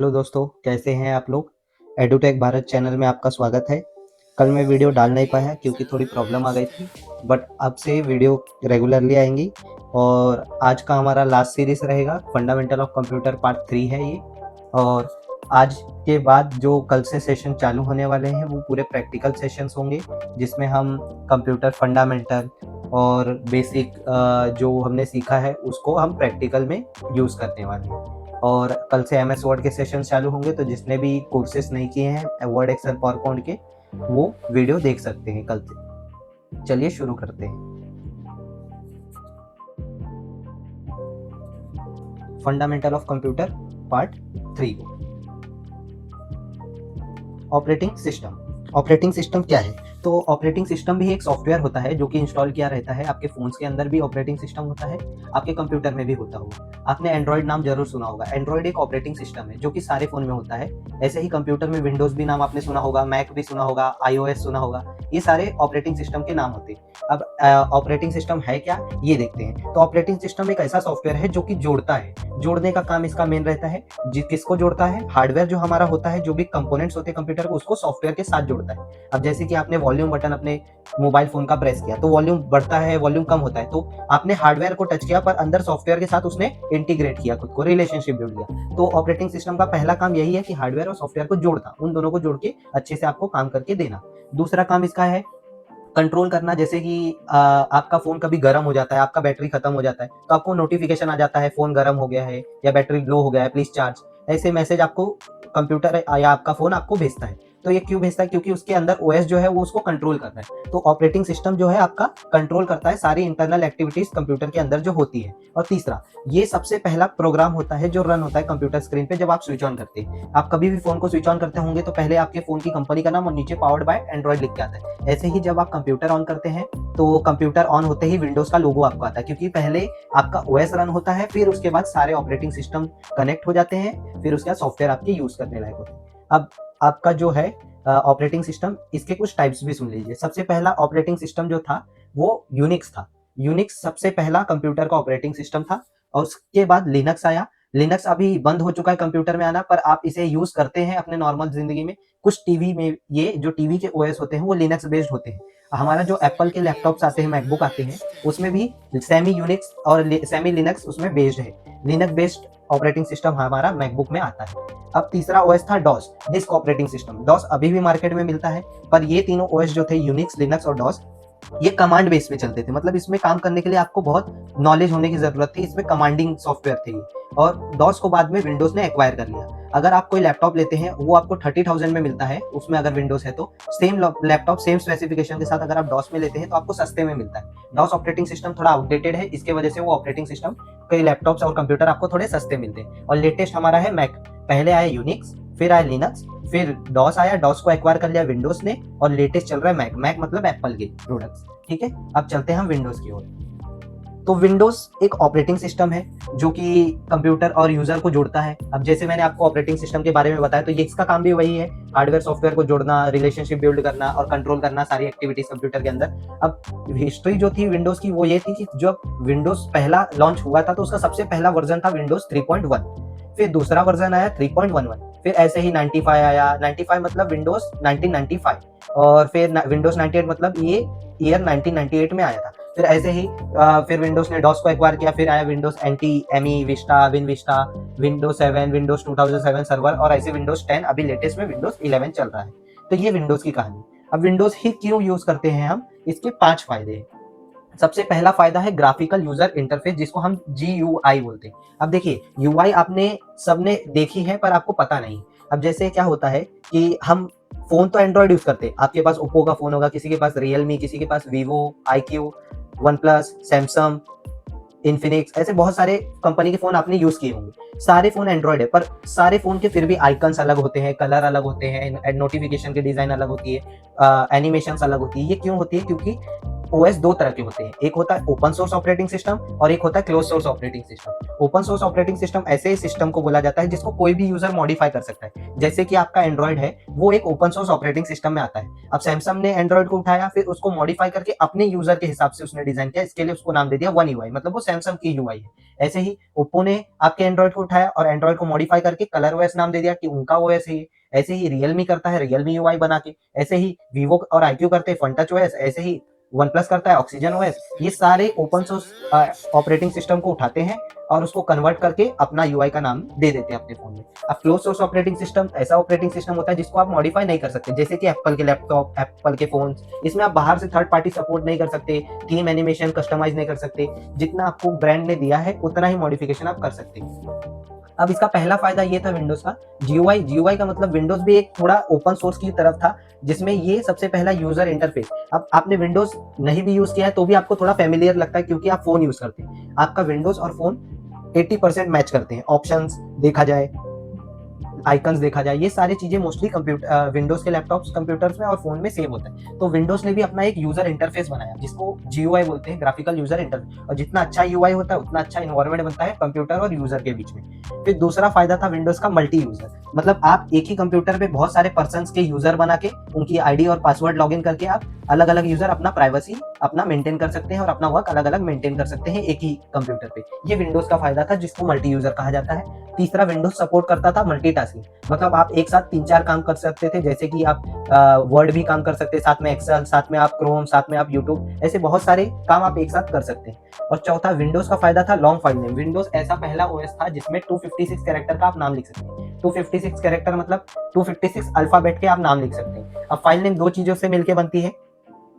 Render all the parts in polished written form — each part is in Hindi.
हेलो दोस्तों, कैसे हैं आप लोग। एडुटेक भारत चैनल में आपका स्वागत है। कल मैं वीडियो डाल नहीं पाया क्योंकि थोड़ी प्रॉब्लम आ गई थी, बट अब से वीडियो रेगुलरली आएंगी। और आज का हमारा लास्ट सीरीज रहेगा, फंडामेंटल ऑफ कंप्यूटर पार्ट 3 है ये। और आज के बाद जो कल से सेशन चालू होने वाले हैं वो पूरे प्रैक्टिकल सेशंस होंगे, जिसमें हम कंप्यूटर फंडामेंटल और बेसिक जो हमने सीखा है उसको हम प्रैक्टिकल में यूज़ करने वाले हैं। और कल से एमएस वर्ड के सेशन चालू होंगे, तो जिसने भी कोर्सेज नहीं किए हैं वर्ड, एक्सेल, पावरपॉइंट के, वो वीडियो देख सकते हैं कल से। चलिए शुरू करते हैं। Fundamental of computer part 3। Operating system. Operating system क्या है? तो ऑपरेटिंग सिस्टम भी एक सॉफ्टवेयर होता है जो कि इंस्टॉल किया रहता है। आपके फोन्स के अंदर भी ऑपरेटिंग सिस्टम होता है, आपके कंप्यूटर में भी होता होगा। आपने एंड्रॉइड नाम जरूर सुना होगा। एंड्रॉइड एक ऑपरेटिंग सिस्टम है जो कि सारे फोन में होता है। ऐसे ही कंप्यूटर में विंडोज भी नाम आपने सुना होगा, मैक भी सुना होगा, आईओएस सुना होगा। ये सारे ऑपरेटिंग सिस्टम के नाम होते हैं। अब ऑपरेटिंग सिस्टम है क्या, ये देखते हैं। तो ऑपरेटिंग सिस्टम एक ऐसा सॉफ्टवेयर है जो कि जोड़ता है। जोड़ने का काम इसका मेन रहता है। किसको जोड़ता है? हार्डवेयर जो हमारा होता है, जो भी कंपोनेंट्स होते हैं कंप्यूटर को, उसको सॉफ्टवेयर के साथ जोड़ता है। अब जैसे कि आपने वॉल्यूम बटन अपने मोबाइल फोन का प्रेस किया तो वॉल्यूम बढ़ता है, वॉल्यूम कम होता है। तो आपने हार्डवेयर को टच किया पर अंदर सॉफ्टवेयर के साथ उसने इंटीग्रेट किया, खुद को रिलेशनशिप जोड़ लिया। तो ऑपरेटिंग सिस्टम का पहला काम यही है कि हार्डवेयर और सॉफ्टवेयर को जोड़ना, उन दोनों को जोड़ के अच्छे से आपको काम करके देना। दूसरा काम इसका है कंट्रोल करना। जैसे कि आपका फोन कभी गर्म हो जाता है, आपका बैटरी खत्म हो जाता है, तो आपको नोटिफिकेशन आ जाता है फोन गर्म हो गया है या बैटरी लो हो गया है, प्लीज चार्ज। ऐसे मैसेज आपको कंप्यूटर या आपका फोन आपको भेजता है। तो ये क्यों भेजता है? क्योंकि उसके अंदर ओएस जो है वो उसको कंट्रोल कर रहा है। तो ऑपरेटिंग सिस्टम जो है आपका कंट्रोल करता है सारी इंटरनल एक्टिविटीज कंप्यूटर के अंदर जो होती है। और तीसरा, ये सबसे पहला प्रोग्राम होता है जो रन होता है कंप्यूटर स्क्रीन पे जब आप स्विच ऑन करते हैं। आप कभी भी फोन को स्विच ऑन करते होंगे तो पहले आपके फोन की कंपनी का नाम और नीचे पावर्ड बाय एंड्रॉइड लिख के आता है। ऐसे ही जब आप कंप्यूटर ऑन करते हैं तो कंप्यूटर ऑन होते ही विंडोज का लोगो आपको आता है, क्योंकि पहले आपका ओएस रन होता है, फिर उसके बाद सारे ऑपरेटिंग सिस्टम कनेक्ट हो जाते हैं, फिर उसके बाद सॉफ्टवेयर आपके यूज करने लायक होते हैं। अब आपका जो है ऑपरेटिंग सिस्टम, इसके कुछ टाइप्स भी सुन लीजिए। सबसे पहला ऑपरेटिंग सिस्टम जो था वो यूनिक्स था। यूनिक्स सबसे पहला कंप्यूटर का ऑपरेटिंग सिस्टम था। और उसके बाद लिनक्स आया। लिनक्स अभी बंद हो चुका है कंप्यूटर में आना, पर आप इसे यूज करते हैं अपने नॉर्मल जिंदगी में। कुछ टीवी में, ये जो टीवी के ओएस होते हैं वो लिनक्स बेस्ड होते हैं। हमारा जो एप्पल के लैपटॉप्स आते हैं, मैकबुक आते हैं, उसमें भी सेमी यूनिक्स और सेमी लिनक्स उसमें बेस्ड है। लिनक्स बेस्ड ऑपरेटिंग सिस्टम हमारा मैकबुक में आता है। अब तीसरा ओएस था DOS, disk operating system. DOS अभी भी मार्केट में मिलता है, पर ये तीनों ओएस जो थे, यूनिक्स, लिनक्स और डॉस, ये कमांड बेस पे चलते थे। मतलब इसमें काम करने के लिए आपको बहुत नॉलेज होने की जरूरत थी। इसमें कमांडिंग सॉफ्टवेयर थे। और डॉस को बाद में विंडोज ने एक्वायर कर लिया। अगर आप कोई लैपटॉप लेते हैं, वो आपको 30,000 में मिलता है, उसमें अगर विंडोज है तो सेम लैपटॉप सेम स्पेसिफिकेशन के साथ अगर आप डॉस में लेते हैं तो आपको सस्ते में मिलता है। डॉस ऑपरेटिंग सिस्टम थोड़ा आउटडेटेड है, इसके वजह से वो ऑपरेटिंग सिस्टम, कई लैपटॉप्स और कंप्यूटर आपको थोड़े सस्ते मिलते हैं। और लेटेस्ट हमारा है मैक। पहले आया यूनिक्स, फिर आया लिनक्स, फिर डॉस आया, डॉस को एक्वायर कर लिया विंडोज ने, और लेटेस्ट चल रहा है मैक। मैक मतलब एप्पल के प्रोडक्ट्स। ठीक है, अब चलते हैं हम विंडोज की ओर। तो विंडोज एक ऑपरेटिंग सिस्टम है जो कि कंप्यूटर और यूजर को जोड़ता है। अब जैसे मैंने आपको ऑपरेटिंग सिस्टम के बारे में बताया, तो ये इसका काम भी वही है, हार्डवेयर सॉफ्टवेयर को जोड़ना, रिलेशनशिप बिल्ड करना और कंट्रोल करना सारी एक्टिविटीज कंप्यूटर के अंदर। अब हिस्ट्री जो थी विंडोज की वो ये थी कि जब विंडोज पहला लॉन्च हुआ था तो उसका सबसे पहला वर्जन था विंडोज 3.1। फिर दूसरा वर्जन आया 3.11, फिर ऐसे ही 95 आया। 95 मतलब विंडोज 1995, और फिर विंडोज 98 मतलब ये ईयर 1998 में आया था। फिर ऐसे ही फिर विंडोज ने डॉस को एक्वायर किया, फिर आया Windows NT, ME, Vista, Vista, Windows 7, Windows 2007 server, और ऐसे विंडोज 10, अभी लेटेस्ट में विंडोज 11 चल रहा है। तो ये विंडोज की कहानी। अब विंडोज ही क्यों यूज करते हैं हम, इसके 5 फायदे हैं। सबसे पहला फायदा है ग्राफिकल यूजर इंटरफेस, जिसको हम GUI बोलते हैं। अब देखिए, UI आपने सबने देखी है पर आपको पता नहीं। अब जैसे क्या होता है कि हम फोन तो एंड्रॉइड यूज करते हैं, आपके पास ओप्पो का फोन होगा, किसी के पास रियलमी, किसी के पास Vivo, IQ, OnePlus, Samsung, Infinix, ऐसे बहुत सारे कंपनी के फोन आपने यूज किए होंगे। सारे फोन एंड्रॉइड है, पर सारे फोन के फिर भी आइकन्स अलग होते हैं, कलर अलग होते हैं, नोटिफिकेशन की डिजाइन अलग होती है, एनिमेशन अलग होती है। ये क्यों होती है? क्योंकि ओएस दो तरह के होते हैं, एक होता है ओपन सोर्स ऑपरेटिंग सिस्टम और एक होता है close source operating system. Open source operating system ऐसे सिस्टम को बोला जाता है जिसको कोई भी यूजर मॉडिफाई कर सकता है। जैसे कि आपका एंड्रॉइड है, वो एक ओपन सोर्स ऑपरेटिंग सिस्टम में आता है। अब सैमसंग ने एंड्रॉइड को उठाया, फिर उसको मॉडिफाई करके अपने यूजर के हिसाब से उसने डिजाइन किया, इसके लिए उसको नाम दे दिया वन यूआई, मतलब वो सैमसंग की यूआई है। ऐसे ही ओप्पो ने आपके एंड्रॉइड को उठाया और एंड्रॉइड को मॉडिफाई करके कलर ओएस नाम दे दिया कि उनका ओएस है। ऐसे ही रियलमी करता है रियलमी यूआई बना के, ऐसे ही वीवो और आईक्यू करते हैं फन टच ओएस, ऐसे ही वन प्लस करता है ऑक्सीजन ओएस। ये सारे ओपन सोर्स ऑपरेटिंग सिस्टम को उठाते हैं और उसको कन्वर्ट करके अपना यूआई का नाम दे देते हैं अपने फोन में। अब क्लोज सोर्स ऑपरेटिंग सिस्टम ऐसा ऑपरेटिंग सिस्टम होता है जिसको आप मॉडिफाई नहीं कर सकते, जैसे कि एप्पल के लैपटॉप, एप्पल के फोन, इसमें आप बाहर से थर्ड पार्टी सपोर्ट नहीं कर सकते, थीम एनिमेशन कस्टमाइज नहीं कर सकते। जितना आपको ब्रांड ने दिया है उतना ही मॉडिफिकेशन आप कर सकते हैं। अब इसका पहला फायदा ये था विंडोज का, जीयूआई। जीयूआई का मतलब विंडोज भी एक थोड़ा ओपन सोर्स की तरफ था, जिसमें ये सबसे पहला यूजर इंटरफेस। अब आपने विंडोज नहीं भी यूज किया है तो भी आपको थोड़ा फेमिलियर लगता है, क्योंकि आप फोन यूज करते हैं। आपका विंडोज और फोन 80% मैच करते हैं, ऑप्शंस देखा जाए, आइकन्स देखा जाए, ये सारी चीजें मोस्टली कंप्यूटर विंडोज के लैपटॉप्स कंप्यूटर्स में और फोन में सेव होता है। तो विंडोज ने भी अपना एक यूजर इंटरफेस बनाया जिसको जीयूआई बोलते हैं, ग्राफिकल यूजर इंटरफेस। और जितना अच्छा यूआई होता है उतना अच्छा इन्वायरमेंट बनता है कंप्यूटर और यूजर के बीच में। फिर दूसरा फायदा था विंडोज का मल्टी यूजर, मतलब आप एक ही कंप्यूटर पे बहुत सारे पर्सन के यूजर बना के उनकी आईडी और पासवर्ड लॉगिन करके आप अलग अलग यूजर अपना प्राइवेसी अपना मेंटेन कर सकते हैं और अपना वर्क अलग अलग मेंटेन कर सकते हैं एक ही कंप्यूटर पे। ये विंडोज का फायदा था जिसको मल्टी यूजर कहा जाता है। तीसरा, विंडोज सपोर्ट करता था मल्टीटास्किंग, मतलब आप एक साथ 3-4 काम कर सकते थे, जैसे कि आप वर्ड भी काम कर सकते हैं, साथ में एक्सेल, साथ में आप क्रोम, साथ में आप यूट्यूब, ऐसे बहुत सारे काम आप एक साथ कर सकते हैं। और चौथा, विंडोज का फायदा था लॉन्ग फाइल नेम। विंडोज ऐसा पहला ओएस था जिसमें 256 कैरेक्टर का आप नाम लिख सकते हैं। 256 कैरेक्टर मतलब 256 अल्फाबेट के आप नाम लिख सकते हैं। अब फाइल नेम दो चीजों से मिलकर बनती है,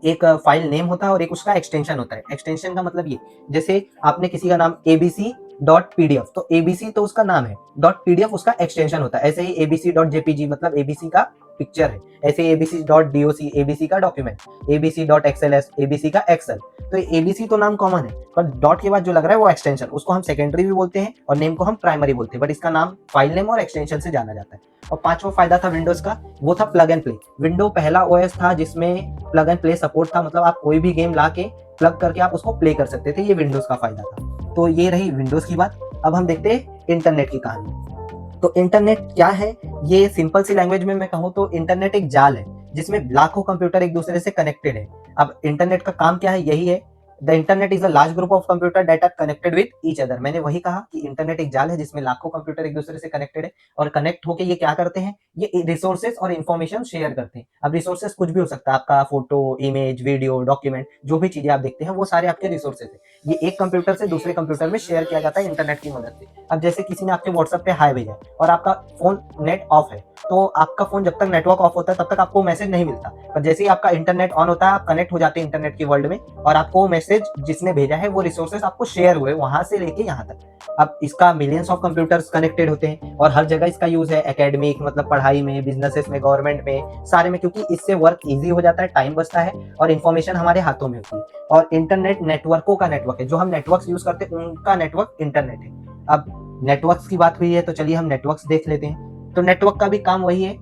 एक फाइल नेम होता है और एक उसका एक्सटेंशन होता है। एक्सटेंशन का मतलब ये, जैसे आपने किसी का नाम abc.pdf, तो abc तो उसका नाम है, .pdf उसका एक्सटेंशन होता है। ऐसे ही abc.jpg मतलब abc का पिक्चर है, ऐसे abc.doc abc का डॉक्यूमेंट, abc.xls abc का एक्सेल। तो abc तो नाम कॉमन है, पर डॉट के बाद जो लग रहा है वो एक्सटेंशन, उसको हम सेकेंडरी भी बोलते हैं और नेम को हम प्राइमरी बोलते हैं, बट इसका नाम फाइल नेम और एक्सटेंशन से जाना जाता है। और पांचवा फायदा था विंडोज का, वो था प्लग एंड प्ले। विंडो पहला ओएस था जिसमें प्लग एंड प्ले सपोर्ट था, मतलब आप कोई भी गेम ला के प्लग करके आप उसको प्ले कर सकते थे, ये विंडोज का फायदा था। तो ये रही विंडोज की बात। अब हम देखते हैं इंटरनेट की कहानी। तो इंटरनेट क्या है, ये सिंपल सी लैंग्वेज में मैं कहूँ तो इंटरनेट एक जाल है जिसमें लाखों कंप्यूटर एक दूसरे से कनेक्टेड है। अब इंटरनेट का काम क्या है, यही है, the internet is a large group of computer that are connected with each other. मैंने वही कहा कि इंटरनेट एक जाल है जिसमें लाखों कंप्यूटर एक दूसरे से कनेक्टेड है, और कनेक्ट होके ये क्या करते हैं, ये रिसोर्सेज और इन्फॉर्मेशन शेयर करते हैं। अब रिसोर्सेज कुछ भी हो सकता है, आपका फोटो, इमेज, वीडियो, डॉक्यूमेंट, जो भी चीजें आप देखते हैं वो सारे आपके रिसोर्सेज है। ये एक कंप्यूटर से दूसरे कंप्यूटर में शेयर किया जाता है इंटरनेट की मदद से। अब जैसे किसी ने आपके व्हाट्सएप पे हाय भेजा और आपका फोन नेट ऑफ है, तो आपका फोन जब तक नेटवर्क ऑफ होता है तब तक आपको मैसेज नहीं मिलता, पर जैसे ही आपका इंटरनेट ऑन होता है आप कनेक्ट हो जाते हैं इंटरनेट के वर्ल्ड में, और आपको मैसेज जिसने भेजा है वो रिसोर्सेज आपको शेयर हुए वहां से लेके यहाँ तक। अब इसका मिलियंस ऑफ कंप्यूटर्स कनेक्टेड होते हैं और हर जगह इसका यूज है, एकेडमिक मतलब पढ़ाई में, बिजनेसेस में, गवर्नमेंट में, सारे में, क्योंकि इससे वर्क इजी हो जाता है, टाइम बचता है और इन्फॉर्मेशन हमारे हाथों में होती है। और इंटरनेट नेटवर्कों का नेटवर्क है, जो हम नेटवर्क यूज करते हैं उनका नेटवर्क इंटरनेट है। अब नेटवर्क्स की बात हुई है तो चलिए हम नेटवर्क्स देख लेते हैं। तो नेटवर्क का भी काम वही है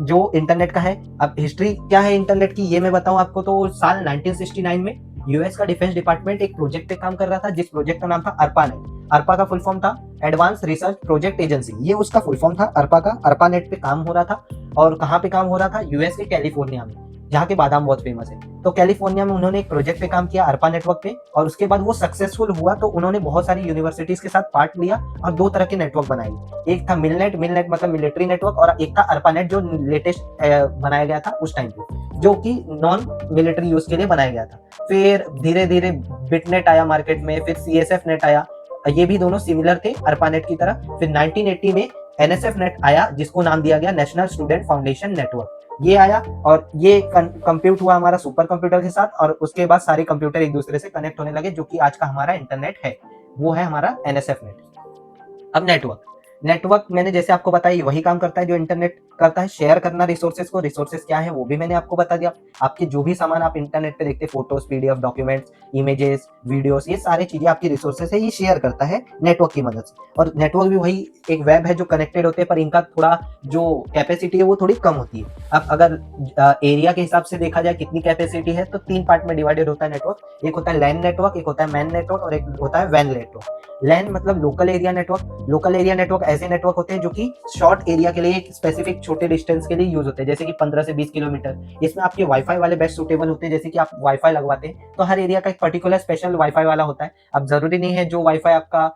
जो इंटरनेट का है। अब हिस्ट्री क्या है इंटरनेट की, ये मैं बताऊं आपको, तो साल 1969 में यूएस का डिफेंस डिपार्टमेंट एक प्रोजेक्ट पे काम कर रहा था, जिस प्रोजेक्ट का नाम था ARPANET। ARPA का फुल फॉर्म था एडवांस रिसर्च प्रोजेक्ट एजेंसी, ये उसका फुल फॉर्म था ARPA का। ARPANET पे काम हो रहा था, और कहाँ पे काम हो रहा था, यूएस के कैलिफोर्निया में, जहाँ के बादाम बहुत फेमस है। तो कैलिफोर्निया में उन्होंने एक प्रोजेक्ट पे काम किया ARPA नेटवर्क पे, और उसके बाद वो सक्सेसफुल हुआ तो उन्होंने बहुत सारी यूनिवर्सिटीज के साथ पार्ट लिया और दो तरह के नेटवर्क बनाए। एक था मिलनेट, मिलनेट मतलब मिलिट्री नेटवर्क, और एक था ARPANET जो लेटेस्ट बनाया गया था उस टाइम पे, जो कि नॉन मिलिट्री यूज के लिए बनाया गया था। फिर धीरे धीरे बिटनेट आया मार्केट में, फिर CSF नेट आया, ये भी दोनों सिमिलर थे ARPANET की तरह। फिर 1980 में NSF नेट आया, जिसको नाम दिया गया नेशनल स्टूडेंट फाउंडेशन नेटवर्क, ये आया, और ये कंप्यूट हुआ हमारा सुपर कंप्यूटर के साथ, और उसके बाद सारे कंप्यूटर एक दूसरे से कनेक्ट होने लगे, जो कि आज का हमारा इंटरनेट है, वो है हमारा NSF नेट। अब नेटवर्क, नेटवर्क मैंने जैसे आपको बताया वही काम करता है जो इंटरनेट करता है, शेयर करना रिसोर्सेज को। रिसोर्सेज क्या है वो भी मैंने आपको बता दिया। आपके जो भी सामान आप इंटरनेट पे देखते हैं, photos, PDF, documents, images, videos, ये सारी चीजें आपकी रिसोर्सेज है, ये शेयर करता है नेटवर्क की मदद से। और नेटवर्क भी वही एक वेब है जो कनेक्टेड होते हैं, पर इनका थोड़ा जो कैपेसिटी है वो थोड़ी कम होती है। अब अगर एरिया के हिसाब से देखा जाए कितनी कैपेसिटी है, तो 3 पार्ट में डिवाइडेड होता है नेटवर्क। एक होता है लैन नेटवर्क, एक होता है मैन नेटवर्क और एक होता है वैन नेटवर्क। लैन मतलब local area network. Local area network ऐसे नेटवर्क होते हैं जो कि शॉर्ट एरिया के लिए, एक स्पेसिफिक छोटे डिस्टेंस के लिए यूज होते हैं, जैसे कि 15 से 20 किलोमीटर। इसमें आपके वाईफाई वाले बेस्ट सुटेबल होते हैं, जैसे कि आप वाईफाई लगवाते हैं तो हर एरिया का एक पर्टिकुलर स्पेशल वाईफाई वाला होता है। अब जरूरी नहीं है जो वाईफाई आपका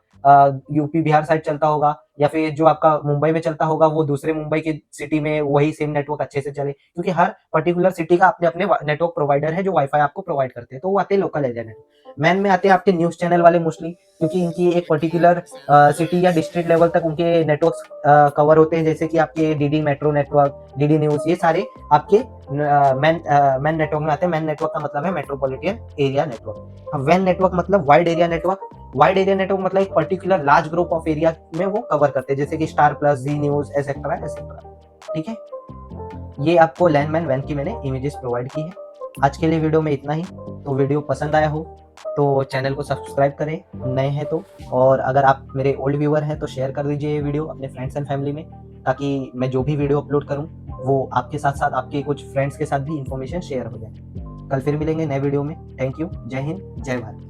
यूपी बिहार साइड चलता होगा या फिर जो आपका मुंबई में चलता होगा वो दूसरे मुंबई की सिटी में वही सेम नेटवर्क अच्छे से चले, क्योंकि हर पर्टिकुलर सिटी का अपने अपने नेटवर्क प्रोवाइडर है जो वाईफाई आपको प्रोवाइड करते हैं, तो वो आते हैं लोकल एरिया नेटवर्क। मैन में आते हैं आपके न्यूज चैनल वाले मोस्टली, क्योंकि इनकी एक पर्टिकुलर सिटी या डिस्ट्रिक्ट लेवल तक उनके नेटवर्क कवर होते हैं, जैसे कि आपके DD metro network, DD news, ये सारे आपके मैन नेटवर्क में आते हैं। मैन नेटवर्क का मतलब है मेट्रोपॉलिटन एरिया नेटवर्क। अब वैन नेटवर्क मतलब wide area network. Wide area network मतलब एक particular large group of area में वो कवर करते हैं, जैसे कि स्टार प्लस, जी न्यूज, एसेट्रा एसेट्रा। ठीक है, ये आपको लैंडमैन वैन की मैंने इमेजेस प्रोवाइड की है। आज के लिए वीडियो में इतना ही। तो वीडियो पसंद आया हो तो चैनल को सब्सक्राइब करें नए हैं तो, और अगर आप मेरे ओल्ड व्यूअर हैं तो शेयर कर दीजिए ये वीडियो अपने फ्रेंड्स एंड फैमिली में, ताकि मैं जो भी वीडियो अपलोड करूं वो आपके साथ साथ आपके कुछ फ्रेंड्स के साथ भी इंफॉर्मेशन शेयर हो जाए। कल फिर मिलेंगे नए वीडियो में। Thank you. जय हिंद, जय भारत।